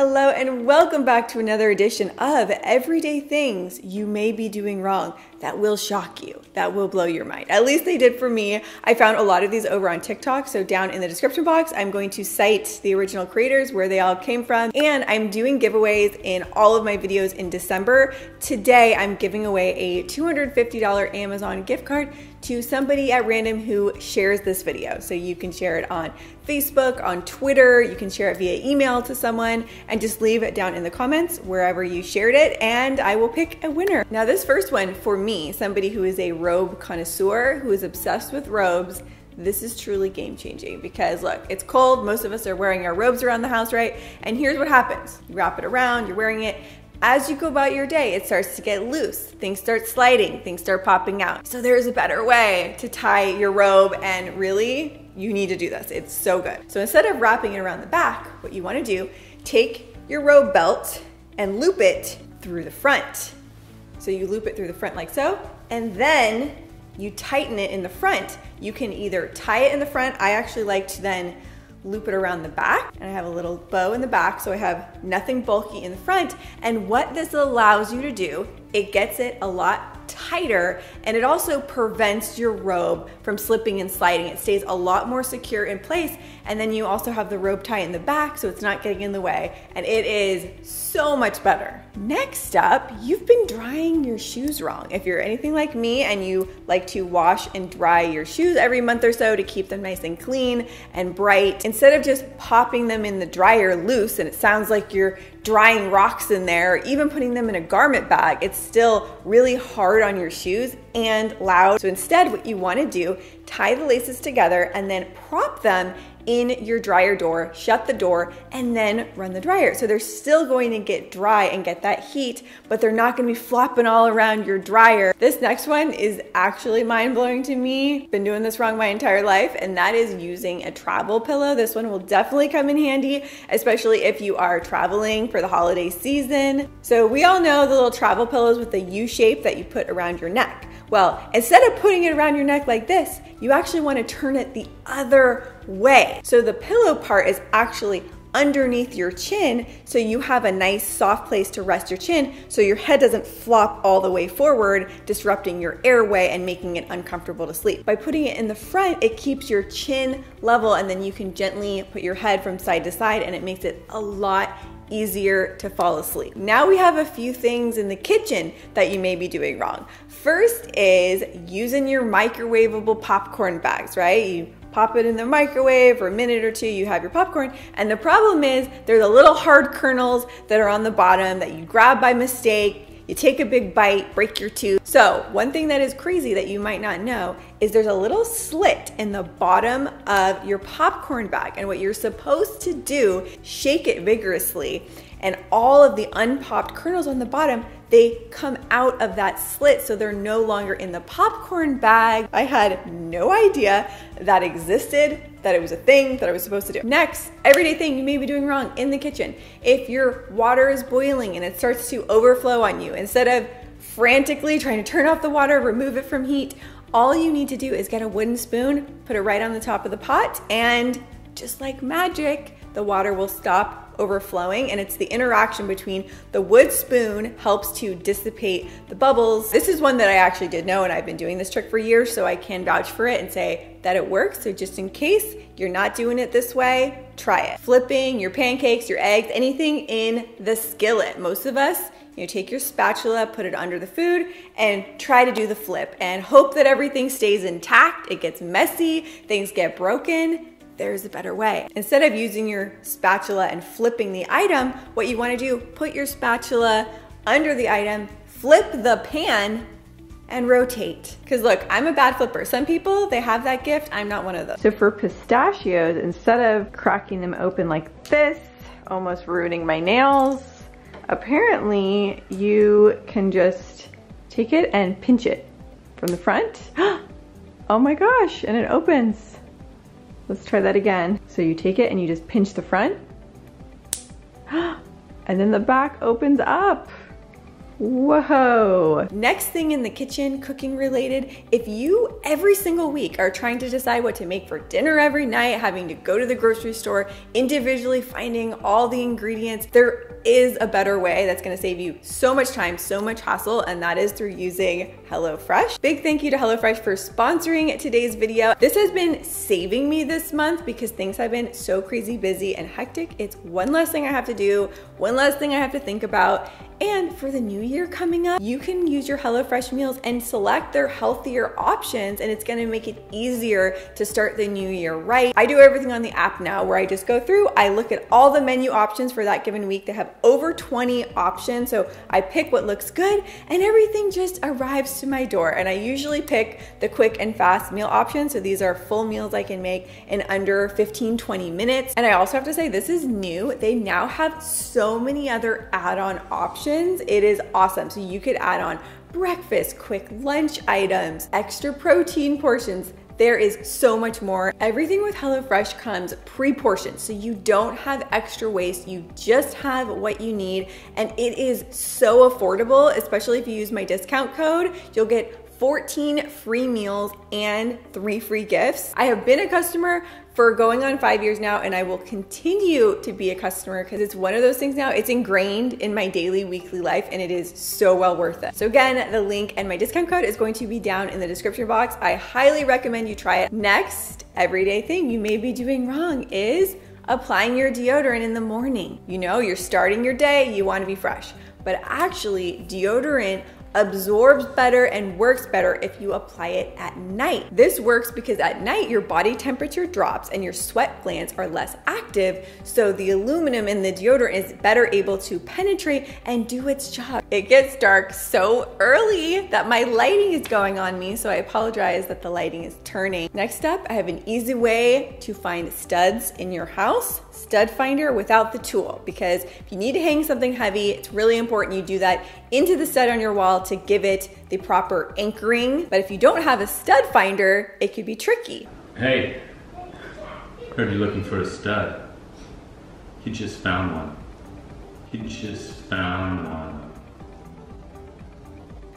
Hello and welcome back to another edition of Everyday Things You May Be Doing Wrong that will shock you, that will blow your mind. At least they did for me. I found a lot of these over on TikTok, so down in the description box, I'm going to cite the original creators, where they all came from, and I'm doing giveaways in all of my videos in December. Today, I'm giving away a $250 Amazon gift card to somebody at random who shares this video. So you can share it on Facebook, on Twitter, you can share it via email to someone, and just leave it down in the comments wherever you shared it, and I will pick a winner. Now this first one, for me, somebody who is a robe connoisseur, who is obsessed with robes, this is truly game-changing because look, it's cold, most of us are wearing our robes around the house, right? And here's what happens. You wrap it around, you're wearing it. As you go about your day, it starts to get loose. Things start sliding, things start popping out. So there's a better way to tie your robe, and really, you need to do this. It's so good. So instead of wrapping it around the back, what you wanna do, take your robe belt and loop it through the front. So you loop it through the front like so, and then you tighten it in the front. You can either tie it in the front. I actually like to then loop it around the back, and I have a little bow in the back, so I have nothing bulky in the front. And what this allows you to do, it gets it a lot tighter, and it also prevents your robe from slipping and sliding. It stays a lot more secure in place, and then you also have the robe tie in the back, so it's not getting in the way, and it is so much better. Next up, you've been drying your shoes wrong. If you're anything like me and you like to wash and dry your shoes every month or so to keep them nice and clean and bright, instead of just popping them in the dryer loose and it sounds like you're drying rocks in there, or even putting them in a garment bag, it's still really hard on your shoes and loud. So instead, what you want to do, tie the laces together and then prop them in your dryer door, shut the door, and then run the dryer. So they're still going to get dry and get that heat, but they're not going to be flopping all around your dryer. This next one is actually mind-blowing to me. Been doing this wrong my entire life, and that is using a travel pillow. This one will definitely come in handy, especially if you are traveling for the holiday season. So we all know the little travel pillows with the U shape that you put around your neck. Well, instead of putting it around your neck like this, you actually want to turn it the other way. So the pillow part is actually underneath your chin, so you have a nice soft place to rest your chin, so your head doesn't flop all the way forward, disrupting your airway and making it uncomfortable to sleep. By putting it in the front, it keeps your chin level, and then you can gently put your head from side to side, and it makes it a lot easier to fall asleep. Now we have a few things in the kitchen that you may be doing wrong. First is using your microwavable popcorn bags, right? You pop it in the microwave for a minute or two, you have your popcorn, and the problem is there's the little hard kernels that are on the bottom that you grab by mistake. You take a big bite, break your tooth. So one thing that is crazy that you might not know is there's a little slit in the bottom of your popcorn bag, and what you're supposed to do, shake it vigorously, and all of the unpopped kernels on the bottom, they come out of that slit, so they're no longer in the popcorn bag. I had no idea that existed, that it was a thing that I was supposed to do. Next, everyday thing you may be doing wrong in the kitchen. If your water is boiling and it starts to overflow on you, instead of frantically trying to turn off the water, remove it from heat, all you need to do is get a wooden spoon, put it right on the top of the pot, and just like magic, the water will stop overflowing, and it's the interaction between the wood spoon helps to dissipate the bubbles. This is one that I actually did know, and I've been doing this trick for years, so I can vouch for it and say that it works. So just in case you're not doing it this way, try it. Flipping your pancakes, your eggs, anything in the skillet. Most of us, you take your spatula, put it under the food, and try to do the flip and hope that everything stays intact. It gets messy, things get broken. There's a better way. Instead of using your spatula and flipping the item, what you want to do, put your spatula under the item, flip the pan, and rotate. Because look, I'm a bad flipper. Some people, they have that gift. I'm not one of those. So for pistachios, instead of cracking them open like this, almost ruining my nails, apparently you can just take it and pinch it from the front. Oh my gosh, and it opens. Let's try that again. So you take it and you just pinch the front, and then the back opens up. Whoa. Next thing in the kitchen, cooking related, if you every single week are trying to decide what to make for dinner every night, having to go to the grocery store, individually finding all the ingredients, there is a better way that's gonna save you so much time, so much hassle, and that is through using HelloFresh. Big thank you to HelloFresh for sponsoring today's video. This has been saving me this month because things have been so crazy busy and hectic. It's one less thing I have to do, one less thing I have to think about. And for the new year coming up, you can use your HelloFresh meals and select their healthier options, and it's gonna make it easier to start the new year right. I do everything on the app now where I just go through, I look at all the menu options for that given week. They have over 20 options, so I pick what looks good and everything just arrives to my door. And I usually pick the quick and fast meal options. So these are full meals I can make in under 15-20 minutes. And I also have to say, this is new. They now have so many other add-on options. It is awesome. So you could add on breakfast, quick lunch items, extra protein portions. There is so much more. Everything with HelloFresh comes pre-portioned, so you don't have extra waste. You just have what you need, and it is so affordable, especially if you use my discount code. You'll get 14 free meals and 3 free gifts. I have been a customer for going on 5 years now, and I will continue to be a customer because it's one of those things now, it's ingrained in my daily, weekly life, and it is so well worth it. So again, the link and my discount code is going to be down in the description box. I highly recommend you try it. Next, everyday thing you may be doing wrong is applying your deodorant in the morning. You know, you're starting your day, you want to be fresh, but actually deodorant absorbs better and works better if you apply it at night. This works because at night your body temperature drops and your sweat glands are less active, so the aluminum in the deodorant is better able to penetrate and do its job. It gets dark so early that my lighting is going on me, so I apologize that the lighting is turning. Next up, I have an easy way to find studs in your house. Stud finder without the tool, because if you need to hang something heavy, it's really important you do that into the stud on your wall to give it the proper anchoring. But if you don't have a stud finder, it could be tricky. Hey, heard you're looking for a stud. You just found one. You just found one.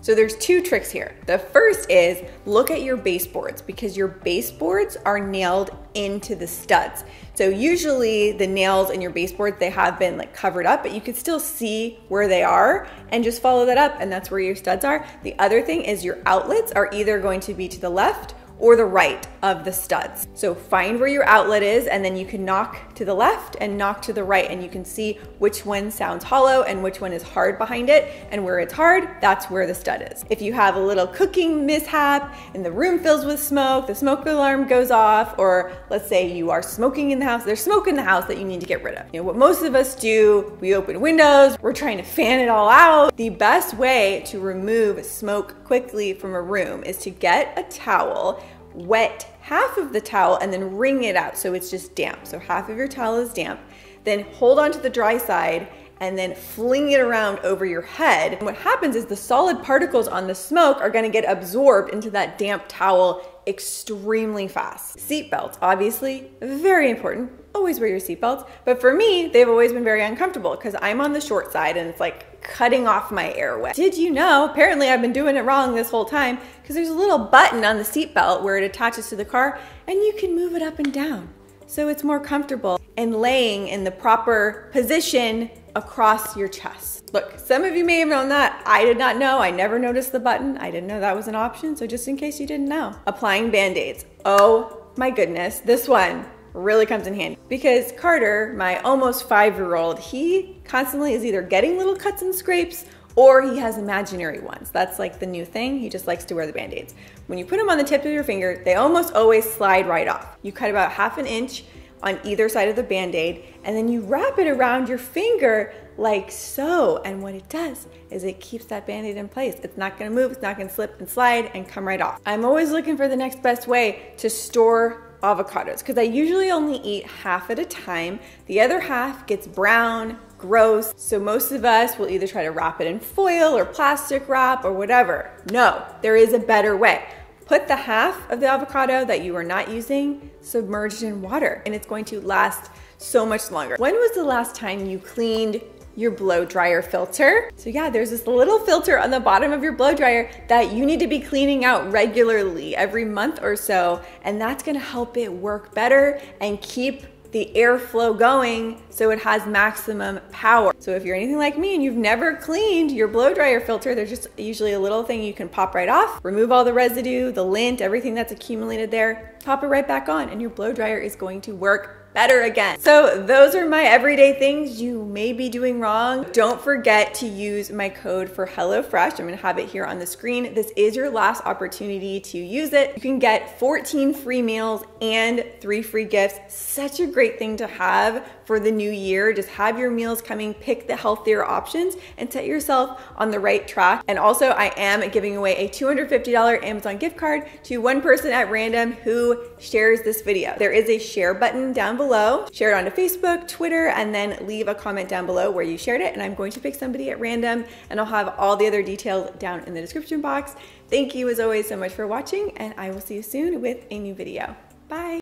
So there's 2 tricks here. The first is look at your baseboards, because your baseboards are nailed into the studs. So usually the nails in your baseboards, they have been like covered up, but you can still see where they are and just follow that up, and that's where your studs are. The other thing is your outlets are either going to be to the left or the right of the studs. So find where your outlet is, and then you can knock to the left and knock to the right, and you can see which one sounds hollow and which one is hard behind it, and where it's hard, that's where the stud is. If you have a little cooking mishap and the room fills with smoke, the smoke alarm goes off, or let's say you are smoking in the house, there's smoke in the house that you need to get rid of. You know, what most of us do, we open windows, we're trying to fan it all out. The best way to remove smoke quickly from a room is to get a towel, wet half of the towel, and then wring it out so it's just damp. So half of your towel is damp. Then hold on to the dry side and then fling it around over your head. And what happens is the solid particles on the smoke are gonna get absorbed into that damp towel extremely fast. Seatbelts, obviously, very important. Always wear your seatbelts. But for me, they've always been very uncomfortable because I'm on the short side and it's like cutting off my airway. Did you know, apparently I've been doing it wrong this whole time, because there's a little button on the seatbelt where it attaches to the car and you can move it up and down. So it's more comfortable and laying in the proper position across your chest. Look, some of you may have known that. I did not know. I never noticed the button. I didn't know that was an option. So just in case you didn't know. Applying Band-Aids. Oh my goodness, this one really comes in handy, because Carter, my almost 5-year-old, he constantly is either getting little cuts and scrapes or he has imaginary ones. That's like the new thing. He just likes to wear the Band-Aids. When you put them on the tip of your finger, they almost always slide right off. You cut about ½ an inch on either side of the Band-Aid, and then you wrap it around your finger like so. And what it does is it keeps that Band-Aid in place. It's not gonna move, it's not gonna slip and slide and come right off. I'm always looking for the next best way to store avocados, because I usually only eat half at a time. The other half gets brown, gross, so most of us will either try to wrap it in foil or plastic wrap or whatever. No, there is a better way. Put the half of the avocado that you are not using submerged in water, and it's going to last so much longer. When was the last time you cleaned your blow dryer filter. So yeah, there's this little filter on the bottom of your blow dryer that you need to be cleaning out regularly every month or so, and that's gonna help it work better and keep the airflow going so it has maximum power. So if you're anything like me and you've never cleaned your blow dryer filter, there's just usually a little thing you can pop right off, remove all the residue, the lint, everything that's accumulated there, pop it right back on, and your blow dryer is going to work better again. So those are my everyday things you may be doing wrong. Don't forget to use my code for HelloFresh. I'm gonna have it here on the screen. This is your last opportunity to use it. You can get 14 free meals and 3 free gifts. Such a great thing to have for the new year. Just have your meals coming, pick the healthier options, and set yourself on the right track. And also, I am giving away a $250 Amazon gift card to one person at random who shares this video. There is a share button down below. Share it onto Facebook, Twitter, and then leave a comment down below where you shared it, and I'm going to pick somebody at random, and I'll have all the other details down in the description box. Thank you as always so much for watching, and I will see you soon with a new video. Bye.